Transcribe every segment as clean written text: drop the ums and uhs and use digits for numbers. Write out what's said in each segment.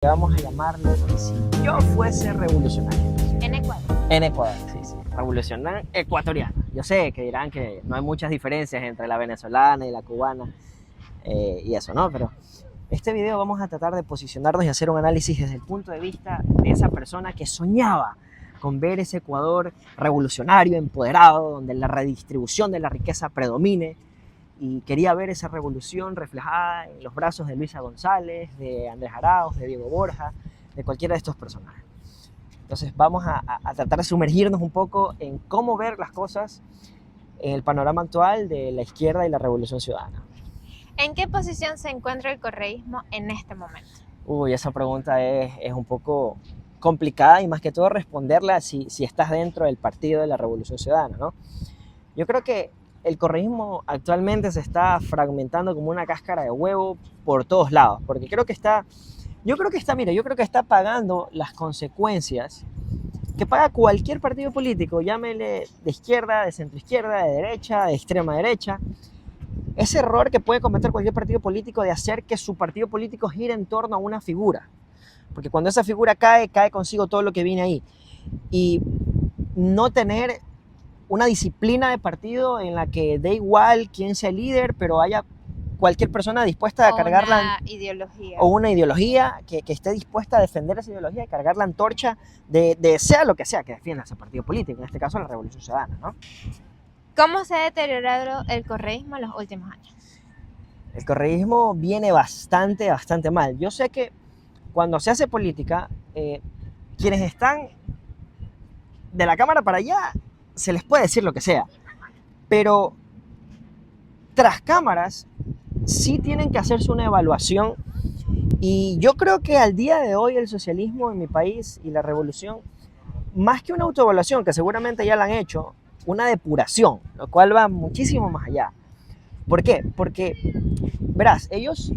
Vamos a llamarlo si yo fuese revolucionario. En Ecuador. En Ecuador, sí. Revolucionario ecuatoriano. Yo sé que dirán que no hay muchas diferencias entre la venezolana y la cubana y eso, ¿no? Pero este video vamos a tratar de posicionarnos y hacer un análisis desde el punto de vista de esa persona que soñaba con ver ese Ecuador revolucionario, empoderado, donde la redistribución de la riqueza predomine. Y quería ver esa revolución reflejada en los brazos de Luisa González, de Andrés Arauz, de Diego Borja, de cualquiera de estos personajes. Entonces vamos a tratar de sumergirnos un poco en cómo ver las cosas en el panorama actual de la izquierda y la revolución ciudadana. ¿En qué posición se encuentra el correísmo en este momento? Uy, esa pregunta es un poco complicada y más que todo responderla si estás dentro del partido de la revolución ciudadana, ¿no? Yo creo que el correísmo actualmente se está fragmentando como una cáscara de huevo por todos lados, porque yo creo que está pagando las consecuencias que paga cualquier partido político, llámele de izquierda, de centroizquierda, de derecha, de extrema derecha. Ese error que puede cometer cualquier partido político de hacer que su partido político gire en torno a una figura, porque cuando esa figura cae consigo todo lo que viene ahí, y no tener una disciplina de partido en la que dé igual quién sea el líder, pero haya cualquier persona dispuesta a cargar una ideología que esté dispuesta a defender esa ideología y cargar la antorcha de sea lo que sea que defienda ese partido político, en este caso la Revolución Ciudadana, ¿no? ¿Cómo se ha deteriorado el correísmo en los últimos años? El correísmo viene bastante mal. Yo sé que cuando se hace política, quienes están de la cámara para allá, se les puede decir lo que sea, pero tras cámaras sí tienen que hacerse una evaluación, y yo creo que al día de hoy el socialismo en mi país y la revolución, más que una autoevaluación, que seguramente ya la han hecho, una depuración, lo cual va muchísimo más allá. ¿Por qué? Porque, verás, ellos,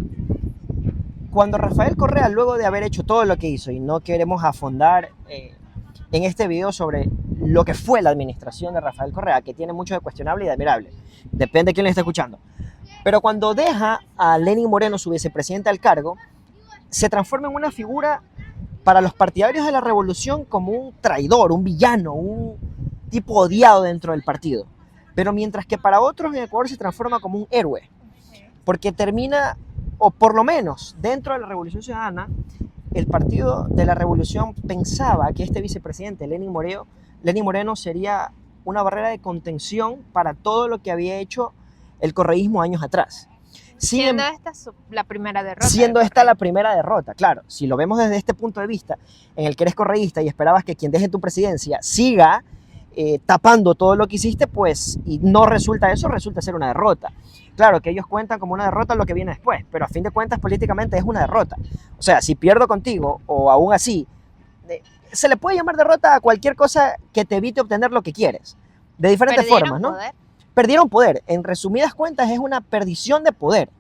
cuando Rafael Correa, luego de haber hecho todo lo que hizo, y no queremos afondar en este video sobre lo que fue la administración de Rafael Correa, que tiene mucho de cuestionable y de admirable, depende de quién le esté escuchando, pero cuando deja a Lenín Moreno, su vicepresidente, al cargo, se transforma en una figura para los partidarios de la revolución como un traidor, un villano, un tipo odiado dentro del partido, pero mientras que para otros en Ecuador se transforma como un héroe, porque termina, o por lo menos dentro de la Revolución Ciudadana, el partido de la revolución pensaba que este vicepresidente, Lenín Moreno, sería una barrera de contención para todo lo que había hecho el correísmo años atrás. Siendo esta la primera derrota. Siendo esta la primera derrota, claro. Si lo vemos desde este punto de vista, en el que eres correísta y esperabas que quien deje tu presidencia siga tapando todo lo que hiciste, pues, y no resulta eso, resulta ser una derrota. Claro que ellos cuentan como una derrota lo que viene después, pero a fin de cuentas políticamente es una derrota. O sea, si pierdo contigo, o aún así, se le puede llamar derrota a cualquier cosa que te evite obtener lo que quieres, de diferentes formas, ¿no? Perdieron poder. En resumidas cuentas es una perdición de poder.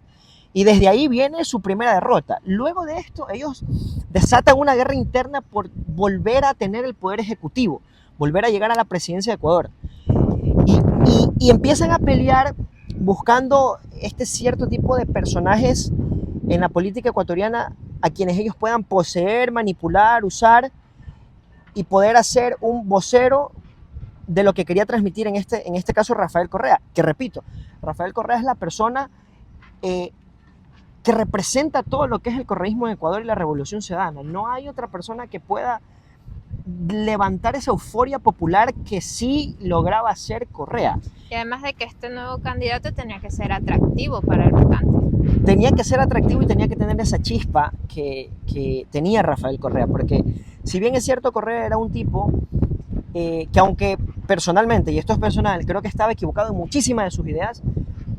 Y desde ahí viene su primera derrota. Luego de esto, ellos desatan una guerra interna por volver a tener el poder ejecutivo, volver a llegar a la presidencia de Ecuador. Y empiezan a pelear buscando este cierto tipo de personajes en la política ecuatoriana a quienes ellos puedan poseer, manipular, usar y poder hacer un vocero de lo que quería transmitir en este caso Rafael Correa, que repito, Rafael Correa es la persona que representa todo lo que es el correísmo en Ecuador y la revolución ciudadana. No hay otra persona que pueda levantar esa euforia popular que sí lograba hacer Correa. Y además de que este nuevo candidato tenía que ser atractivo para el votante. Tenía que ser atractivo y tenía que tener esa chispa que tenía Rafael Correa, porque si bien es cierto, Correa era un tipo que, aunque personalmente, y esto es personal, creo que estaba equivocado en muchísimas de sus ideas,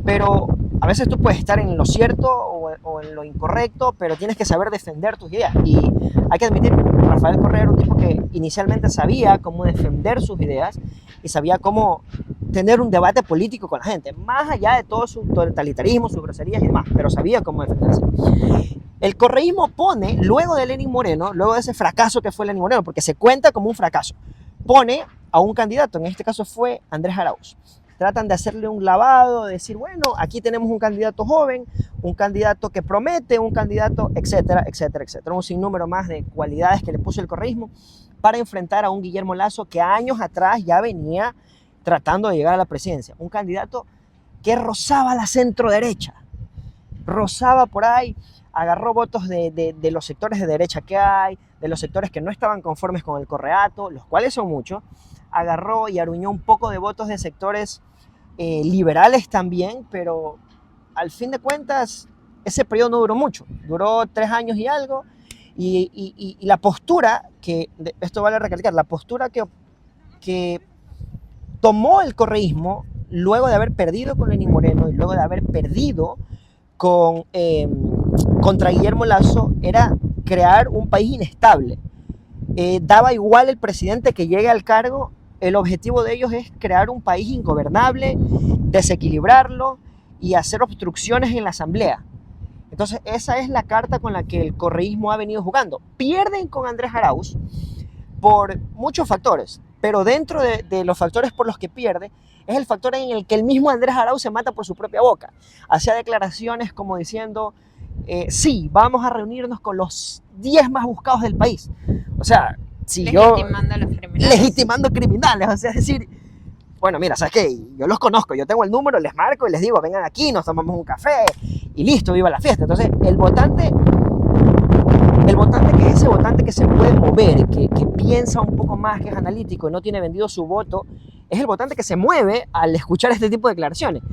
pero a veces tú puedes estar en lo cierto o en lo incorrecto, pero tienes que saber defender tus ideas. Y hay que admitir que Rafael Correa era un tipo que inicialmente sabía cómo defender sus ideas y sabía cómo tener un debate político con la gente, más allá de todo su totalitarismo, sus groserías y demás, pero sabía cómo defenderse. El correísmo pone, luego de Lenín Moreno, luego de ese fracaso que fue Lenín Moreno, porque se cuenta como un fracaso, pone a un candidato, en este caso fue Andrés Arauz. tratan de hacerle un lavado, de decir, bueno, aquí tenemos un candidato joven, un candidato que promete, un candidato, etcétera, etcétera, etcétera. Un sinnúmero más de cualidades que le puso el correísmo para enfrentar a un Guillermo Lasso que años atrás ya venía tratando de llegar a la presidencia. Un candidato que rozaba la centro derecha, rozaba por ahí, agarró votos de los sectores de derecha que hay, de los sectores que no estaban conformes con el correato, los cuales son muchos, agarró y aruñó un poco de votos de sectores liberales también, pero al fin de cuentas ese periodo no duró mucho, duró 3 años y algo, y la postura, esto vale recalcar, la postura que tomó el correísmo luego de haber perdido con Lenín Moreno y luego de haber perdido contra Guillermo Lasso era crear un país inestable. Daba igual el presidente que llegue al cargo, el objetivo de ellos es crear un país ingobernable, desequilibrarlo y hacer obstrucciones en la asamblea. Entonces esa es la carta con la que el correísmo ha venido jugando. Pierden con Andrés Arauz por muchos factores, pero dentro de los factores por los que pierde es el factor en el que el mismo Andrés Arauz se mata por su propia boca. Hacía declaraciones como diciendo, sí, vamos a reunirnos con los 10 más buscados del país. O sea, si legitimando a los criminales. Legitimando criminales, o sea, es decir, bueno, mira, ¿sabes qué? Yo los conozco, yo tengo el número, les marco y les digo, vengan aquí, nos tomamos un café y listo, viva la fiesta. Entonces, el votante que es ese votante que se puede mover, que piensa un poco más, que es analítico y no tiene vendido su voto, es el votante que se mueve al escuchar este tipo de declaraciones.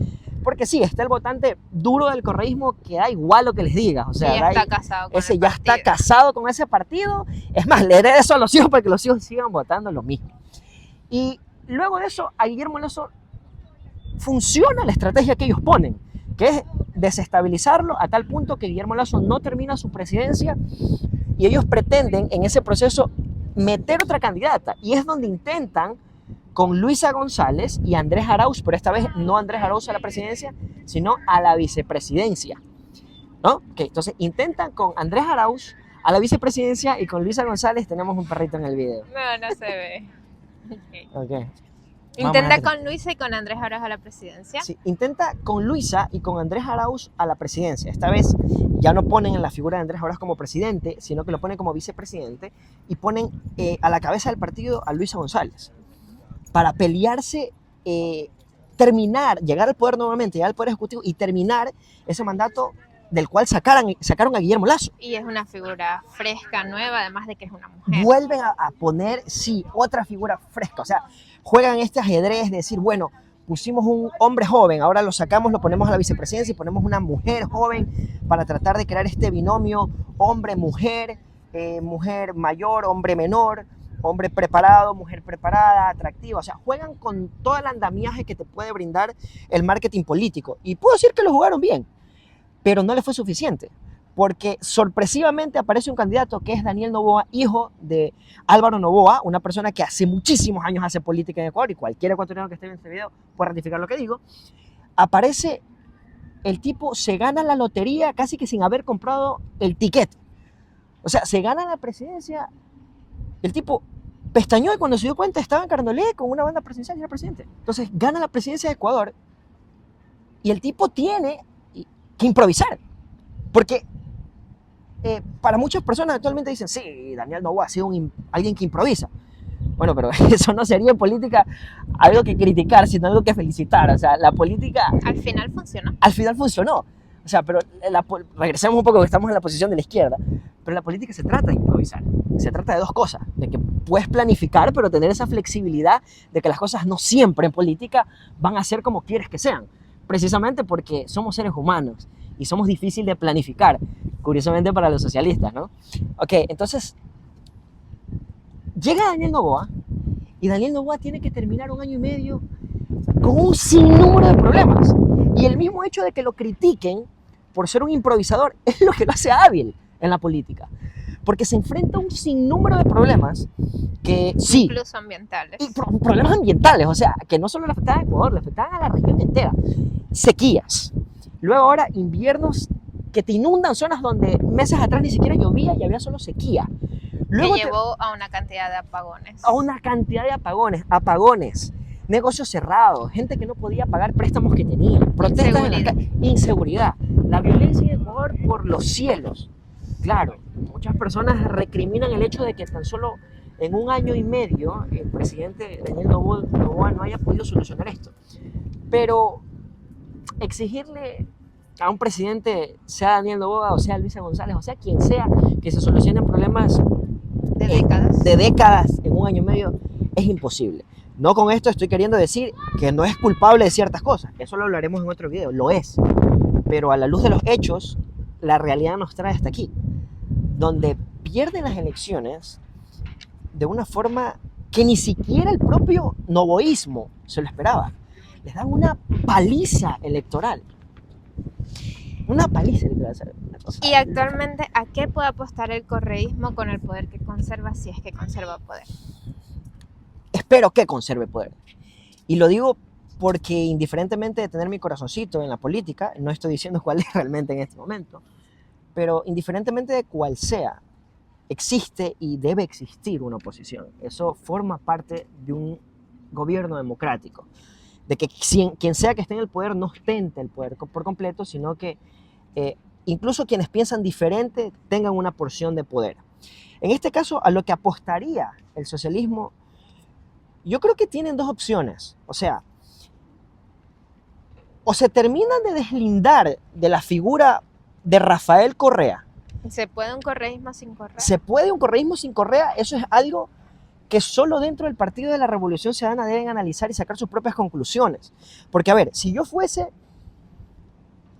Porque sí, está el votante duro del correísmo que da igual lo que les digas. O sea, está casado con ese ya está casado con ese partido. Es más, le hereda eso a los hijos para que los hijos sigan votando lo mismo. Y luego de eso, a Guillermo Lasso funciona la estrategia que ellos ponen, que es desestabilizarlo a tal punto que Guillermo Lasso no termina su presidencia y ellos pretenden en ese proceso meter otra candidata. Y es donde intentan con Luisa González y Andrés Arauz, pero esta vez no Andrés Arauz a la presidencia, sino a la vicepresidencia, ¿no? Okay, entonces intentan con Andrés Arauz a la vicepresidencia y con Luisa González tenemos un perrito en el video. No se ve. Okay. Intenta con Luisa y con Andrés Arauz a la presidencia. Sí, intenta con Luisa y con Andrés Arauz a la presidencia. Esta vez ya no ponen en la figura de Andrés Arauz como presidente, sino que lo ponen como vicepresidente y ponen a la cabeza del partido a Luisa González para pelearse, llegar al poder nuevamente, llegar al poder ejecutivo y terminar ese mandato del cual sacaron a Guillermo Lasso. Y es una figura fresca, nueva, además de que es una mujer. Vuelven a poner, sí, otra figura fresca. O sea, juegan este ajedrez de decir, bueno, pusimos un hombre joven, ahora lo sacamos, lo ponemos a la vicepresidencia y ponemos una mujer joven para tratar de crear este binomio hombre-mujer, mujer mayor, hombre menor, hombre preparado, mujer preparada, atractiva. O sea, juegan con todo el andamiaje que te puede brindar el marketing político. Y puedo decir que lo jugaron bien, pero no le fue suficiente, porque sorpresivamente aparece un candidato que es Daniel Noboa, hijo de Álvaro Noboa, una persona que hace muchísimos años hace política en Ecuador, y cualquier ecuatoriano que esté viendo este video puede ratificar lo que digo. Aparece, el tipo se gana la lotería casi que sin haber comprado el ticket. O sea, se gana la presidencia. El tipo pestañó y cuando se dio cuenta estaba en Carnolé con una banda presidencial y era presidente. Entonces gana la presidencia de Ecuador y el tipo tiene que improvisar. Porque para muchas personas actualmente dicen, sí, Daniel Noboa ha sido alguien que improvisa. Bueno, pero eso no sería en política algo que criticar, sino algo que felicitar. O sea, la política... Al final funcionó. Al final funcionó. O sea, pero regresemos un poco porque estamos en la posición de la izquierda. Pero la política se trata de improvisar. Se trata de dos cosas. De que puedes planificar, pero tener esa flexibilidad de que las cosas no siempre en política van a ser como quieres que sean. Precisamente porque somos seres humanos y somos difíciles de planificar. Curiosamente para los socialistas, ¿no? Ok, entonces llega Daniel Noboa y Daniel Noboa tiene que terminar 1 año y medio con un sinnúmero de problemas. Y el mismo hecho de que lo critiquen por ser un improvisador es lo que lo hace hábil en la política. Porque se enfrenta a un sinnúmero de problemas que sí. Incluso ambientales. Y problemas ambientales, o sea, que no solo le afectaban a Ecuador, le afectaban a la región entera. Sequías. Luego ahora inviernos que te inundan zonas donde meses atrás ni siquiera llovía y había solo sequía. Luego que llevó a una cantidad de apagones. A una cantidad de apagones. negocios cerrados, gente que no podía pagar préstamos que tenía, protestas en las calles, inseguridad, la violencia en Ecuador por los cielos. Claro, muchas personas recriminan el hecho de que tan solo en 1 año y medio el presidente Daniel Noboa no haya podido solucionar esto. Pero exigirle a un presidente, sea Daniel Noboa o sea Luisa González o sea quien sea, que se solucionen problemas de décadas en 1 año y medio, es imposible. No con esto estoy queriendo decir que no es culpable de ciertas cosas, eso lo hablaremos en otro video, lo es. Pero a la luz de los hechos, la realidad nos trae hasta aquí, donde pierden las elecciones de una forma que ni siquiera el propio novoísmo se lo esperaba. Les dan una paliza electoral. Una paliza electoral. Y actualmente, ¿a qué puede apostar el correísmo con el poder que conserva, si es que conserva poder? Espero que conserve poder. Y lo digo porque indiferentemente de tener mi corazoncito en la política, no estoy diciendo cuál es realmente en este momento, pero indiferentemente de cuál sea, existe y debe existir una oposición. Eso forma parte de un gobierno democrático. De que quien sea que esté en el poder no ostente el poder por completo, sino que incluso quienes piensan diferente tengan una porción de poder. En este caso, a lo que apostaría el socialismo, yo creo que tienen 2 opciones. O sea, o se terminan de deslindar de la figura de Rafael Correa. ¿Se puede un correísmo sin Correa? ¿Se puede un correísmo sin Correa? Eso es algo que solo dentro del Partido de la Revolución Ciudadana deben analizar y sacar sus propias conclusiones. Porque, a ver, si yo fuese...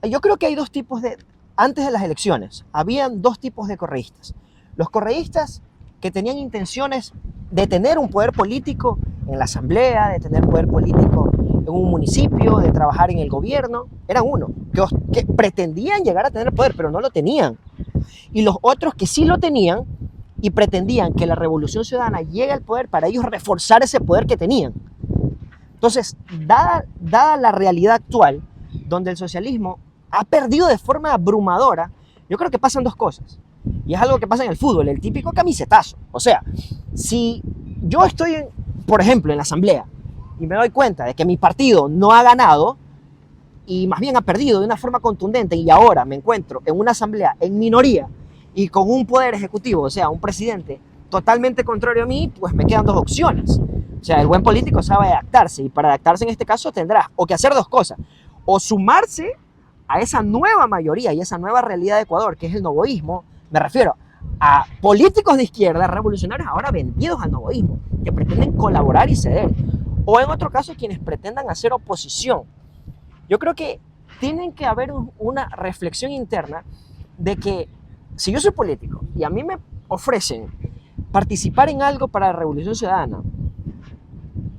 Yo creo que hay 2 tipos de... Antes de las elecciones, habían 2 tipos de correístas. Los correístas que tenían intenciones de tener un poder político en la asamblea, de tener poder político en un municipio, de trabajar en el gobierno, eran uno, que pretendían llegar a tener poder, pero no lo tenían. Y los otros que sí lo tenían y pretendían que la Revolución Ciudadana llegue al poder para ellos reforzar ese poder que tenían. Entonces, dada la realidad actual, donde el socialismo ha perdido de forma abrumadora, yo creo que pasan 2 cosas. Y es algo que pasa en el fútbol, el típico camisetazo. O sea, si yo estoy, por ejemplo, en la asamblea y me doy cuenta de que mi partido no ha ganado y más bien ha perdido de una forma contundente y ahora me encuentro en una asamblea en minoría y con un poder ejecutivo, o sea, un presidente totalmente contrario a mí, pues me quedan 2 opciones. O sea, el buen político sabe adaptarse y para adaptarse en este caso tendrá o que hacer 2 cosas. O sumarse a esa nueva mayoría y esa nueva realidad de Ecuador, que es el novoísmo. Me refiero a políticos de izquierda revolucionarios ahora vendidos al novoísmo, que pretenden colaborar y ceder. O en otro caso, quienes pretendan hacer oposición. Yo creo que tienen que haber una reflexión interna de que si yo soy político y a mí me ofrecen participar en algo para la Revolución Ciudadana,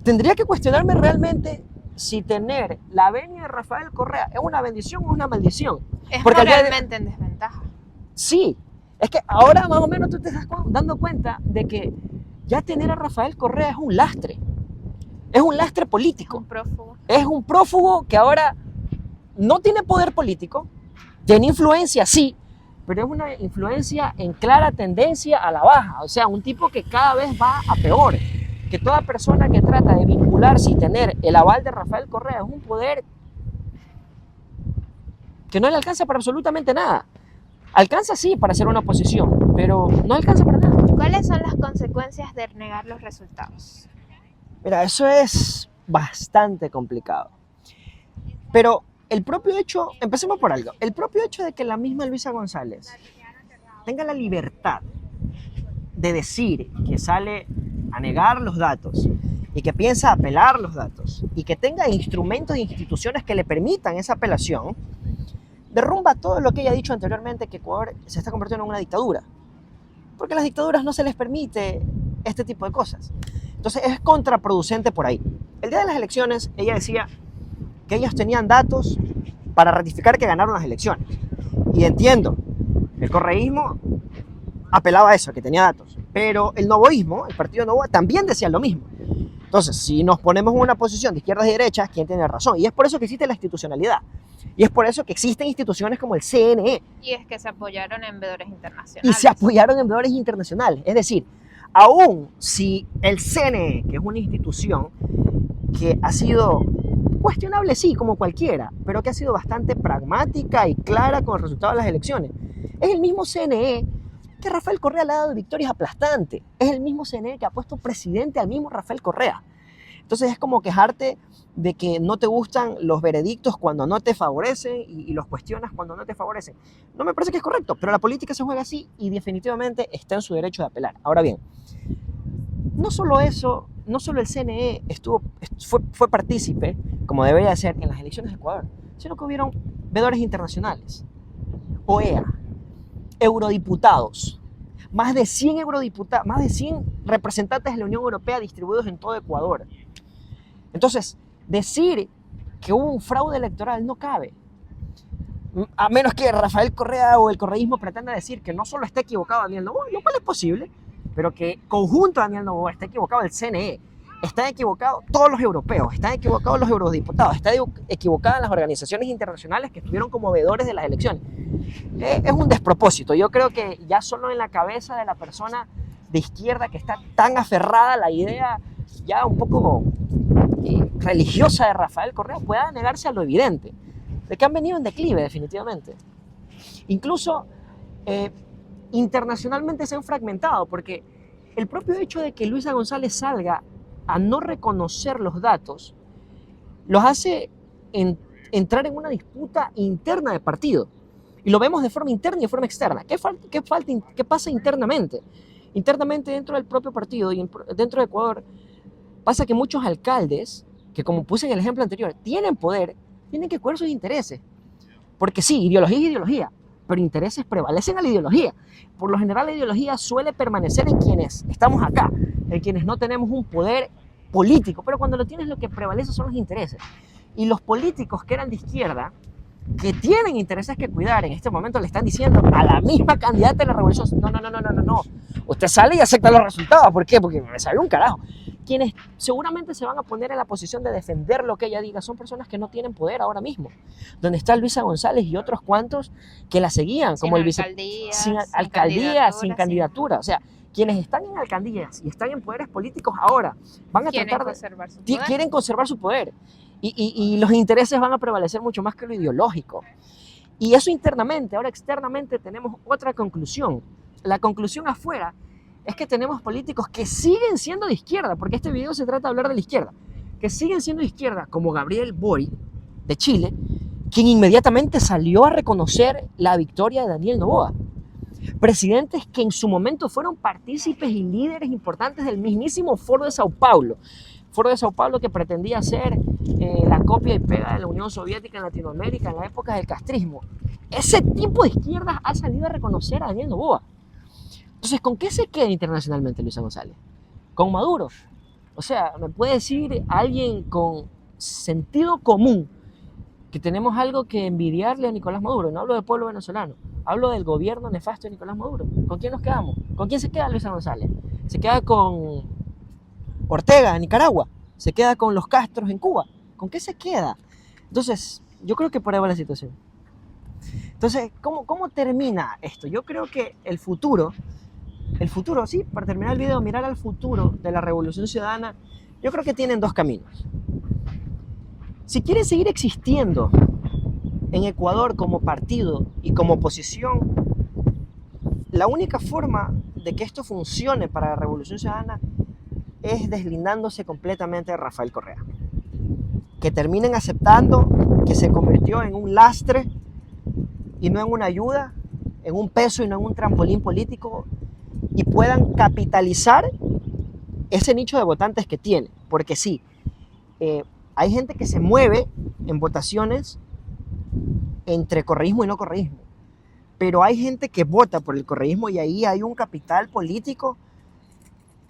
tendría que cuestionarme realmente si tener la venia de Rafael Correa es una bendición o una maldición. Es moralmente en desventaja. Sí, es que ahora más o menos tú te estás dando cuenta de que ya tener a Rafael Correa es un lastre. Es un lastre político. Un prófugo. Es un prófugo que ahora no tiene poder político, tiene influencia, sí, pero es una influencia en clara tendencia a la baja. O sea, un tipo que cada vez va a peor. Que toda persona que trata de vincularse y tener el aval de Rafael Correa es un poder que no le alcanza para absolutamente nada. Alcanza sí para hacer una oposición, pero no alcanza para nada. ¿Cuáles son las consecuencias de negar los resultados? Mira, eso es bastante complicado. Pero el propio hecho, empecemos por algo, el propio hecho de que la misma Luisa González tenga la libertad de decir que sale a negar los datos y que piensa apelar los datos y que tenga instrumentos e instituciones que le permitan esa apelación, derrumba todo lo que ella ha dicho anteriormente, que Ecuador se está convirtiendo en una dictadura. Porque a las dictaduras no se les permite este tipo de cosas. Entonces es contraproducente por ahí. El día de las elecciones, ella decía que ellos tenían datos para ratificar que ganaron las elecciones. Y entiendo, el correísmo apelaba a eso, que tenía datos. Pero el novoísmo, el partido Novoa, también decía lo mismo. Entonces, si nos ponemos en una posición de izquierdas y derechas, ¿quién tiene razón? Y es por eso que existe la institucionalidad. Y es por eso que existen instituciones como el CNE. Y es que se apoyaron en veedores internacionales. Y se apoyaron en veedores internacionales. Es decir, aún si el CNE, que es una institución, que ha sido cuestionable, sí, como cualquiera, pero que ha sido bastante pragmática y clara con el resultado de las elecciones. Es el mismo CNE que Rafael Correa le ha dado victorias aplastantes. Es el mismo CNE que ha puesto presidente al mismo Rafael Correa. Entonces es como quejarte de que no te gustan los veredictos cuando no te favorecen y los cuestionas cuando no te favorecen. No me parece que es correcto, pero la política se juega así y definitivamente está en su derecho de apelar. Ahora bien, no solo eso, no solo el CNE fue partícipe, como debería ser, en las elecciones de Ecuador, sino que hubieron veedores internacionales, OEA, eurodiputados, más de 100 eurodiputados, más de 100 representantes de la Unión Europea distribuidos en todo Ecuador. Entonces, decir que hubo un fraude electoral no cabe. A menos que Rafael Correa o el correísmo pretenda decir que no solo está equivocado Daniel Noboa, lo cual es posible, pero que conjunto a Daniel Noboa está equivocado el CNE, están equivocados todos los europeos, están equivocados los eurodiputados, están equivocadas las organizaciones internacionales que estuvieron como veedores de las elecciones. Es un despropósito. Yo creo que ya solo en la cabeza de la persona de izquierda que está tan aferrada a la idea ya un poco religiosa de Rafael Correa pueda negarse a lo evidente, de que han venido en declive definitivamente. Incluso internacionalmente se han fragmentado, porque el propio hecho de que Luisa González salga a no reconocer los datos los hace entrar en una disputa interna de partido. Y lo vemos de forma interna y de forma externa. ¿Qué pasa internamente? Internamente dentro del propio partido y dentro de Ecuador pasa que muchos alcaldes, que como puse en el ejemplo anterior, tienen poder, tienen que cuidar sus intereses. Porque sí, ideología es ideología, pero intereses prevalecen a la ideología. Por lo general la ideología suele permanecer en quienes estamos acá, en quienes no tenemos un poder político, pero cuando lo tienes lo que prevalece son los intereses. Y los políticos que eran de izquierda, que tienen intereses que cuidar, en este momento le están diciendo a la misma candidata de la revolución, no, usted sale y acepta los resultados. ¿Por qué? Porque me sabe un carajo. Quienes seguramente se van a poner en la posición de defender lo que ella diga son personas que no tienen poder ahora mismo, donde está Luisa González y otros cuantos que la seguían, como el sin alcaldía, sin candidatura. O sea, quienes están en alcaldías y están en poderes políticos ahora van a quieren conservar su poder. Y los intereses van a prevalecer mucho más que lo ideológico. Y eso internamente. Ahora externamente tenemos otra conclusión. La conclusión afuera es que tenemos políticos que siguen siendo de izquierda, porque este video se trata de hablar de la izquierda, que siguen siendo de izquierda, como Gabriel Boric de Chile, quien inmediatamente salió a reconocer la victoria de Daniel Noboa. Presidentes que en su momento fueron partícipes y líderes importantes del mismísimo Foro de Sao Paulo. Foro de Sao Paulo que pretendía ser la copia y pega de la Unión Soviética en Latinoamérica en la época del castrismo. Ese tipo de izquierdas ha salido a reconocer a Daniel Noboa. Entonces, ¿con qué se queda internacionalmente Luisa González? ¿Con Maduro? O sea, ¿me puede decir alguien con sentido común que tenemos algo que envidiarle a Nicolás Maduro? No hablo del pueblo venezolano, hablo del gobierno nefasto de Nicolás Maduro. ¿Con quién nos quedamos? ¿Con quién se queda Luisa González? ¿Se queda con Ortega en Nicaragua? ¿Se queda con los Castros en Cuba? ¿Con qué se queda? Entonces, yo creo que por ahí va la situación. Entonces, ¿cómo termina esto? Yo creo que el futuro, sí, para terminar el video, mirar al futuro de la Revolución Ciudadana, yo creo que tienen dos caminos. Si quieren seguir existiendo en Ecuador como partido y como oposición, la única forma de que esto funcione para la Revolución Ciudadana es deslindándose completamente de Rafael Correa. Que terminen aceptando que se convirtió en un lastre y no en una ayuda, en un peso y no en un trampolín político, y puedan capitalizar ese nicho de votantes que tiene. Porque sí, hay gente que se mueve en votaciones entre correísmo y no correísmo, pero hay gente que vota por el correísmo y ahí hay un capital político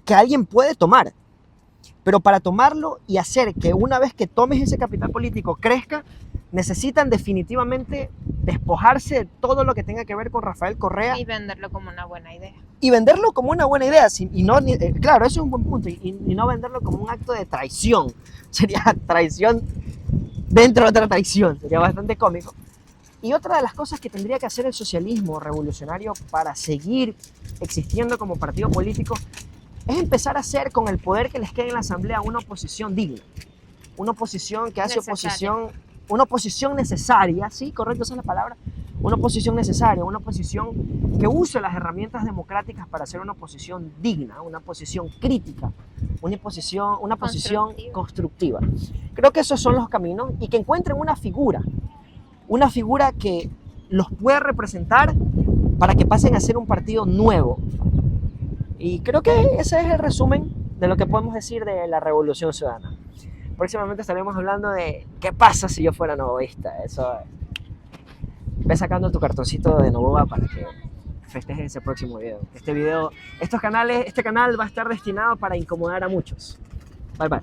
que alguien puede tomar. Pero para tomarlo y hacer que una vez que tomes ese capital político crezca, necesitan definitivamente despojarse de todo lo que tenga que ver con Rafael Correa. Y venderlo como una buena idea. Y venderlo como una buena idea. Claro, eso es un buen punto. Y no venderlo como un acto de traición. Sería traición dentro de otra traición. Sería bastante cómico. Y otra de las cosas que tendría que hacer el socialismo revolucionario para seguir existiendo como partido político es empezar a hacer con el poder que les queda en la asamblea una oposición digna. una oposición que hace Necesaria. una oposición necesaria, sí, correcto, esa es la palabra, una oposición necesaria, una oposición que use las herramientas democráticas para hacer una oposición digna, una oposición crítica, una posición constructiva. Creo que esos son los caminos y que encuentren una figura que los pueda representar para que pasen a ser un partido nuevo. Y creo que ese es el resumen de lo que podemos decir de la Revolución Ciudadana. Próximamente estaremos hablando de qué pasa si yo fuera novoísta. Eso, ve sacando tu cartoncito de Novoa para que festejes ese próximo video. Este canal va a estar destinado para incomodar a muchos. Bye bye.